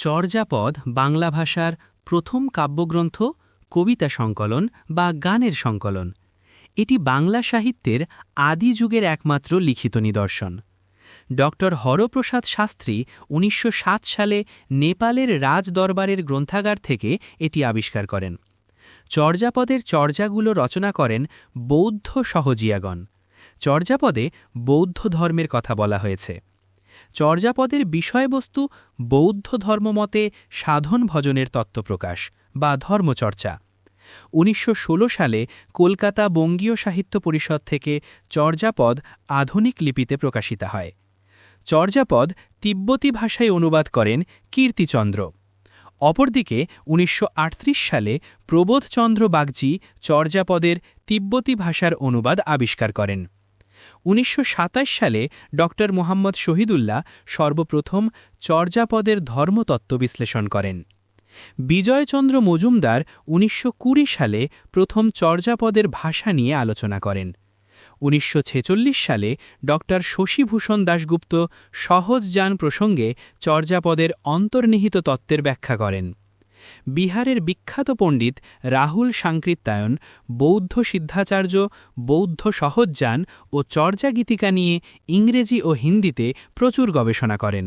চর্যাপদ বাংলা ভাষার প্রথম কাব্যগ্রন্থ, কবিতা সংকলন বা গানের সংকলন। এটি বাংলা সাহিত্যের আদি যুগের একমাত্র লিখিত নিদর্শন। ড হরপ্রসাদ শাস্ত্রী ১৯০৭ সালে নেপালের রাজদরবারের গ্রন্থাগার থেকে এটি আবিষ্কার করেন। চর্যাপদের চর্যাগুলো রচনা করেন বৌদ্ধ সহজিয়াগণ। চর্যাপদে বৌদ্ধ ধর্মের কথা বলা হয়েছে। চর্যাপদের বিষয়বস্তু বৌদ্ধ ধর্মমতে সাধন ভজনের তত্ত্বপ্রকাশ বা ধর্মচর্চা। ১৯১৬ সালে কলকাতা বঙ্গীয় সাহিত্য পরিষদ থেকে চর্যাপদ আধুনিক লিপিতে প্রকাশিত হয়। চর্যাপদ তিব্বতী ভাষায় অনুবাদ করেন কীর্তিচন্দ্র। অপরদিকে ১৯৩৮ সালে প্রবোধচন্দ্র বাগচি চর্যাপদের তিব্বতী ভাষার অনুবাদ আবিষ্কার করেন। ১৯২৭ সালে ড মুহাম্মদ শহীদুল্লাহ সর্বপ্রথম চর্যাপদের ধর্মতত্ত্ব বিশ্লেষণ করেন। বিজয়চন্দ্র মজুমদার ১৯২০ সালে প্রথম চর্যাপদের ভাষা নিয়ে আলোচনা করেন। ১৯৪৬ সালে ড শশীভূষণ দাশগুপ্ত সহজযান প্রসঙ্গে চর্যাপদের অন্তর্নিহিত তত্ত্বের ব্যাখ্যা করেন। বিহারের বিখ্যাত পণ্ডিত রাহুল সাংকৃত্যায়ন বৌদ্ধ সিদ্ধাচার্য, বৌদ্ধ সহজযান ও চর্যাগীতিকা নিয়ে ইংরেজি ও হিন্দিতে প্রচুর গবেষণা করেন।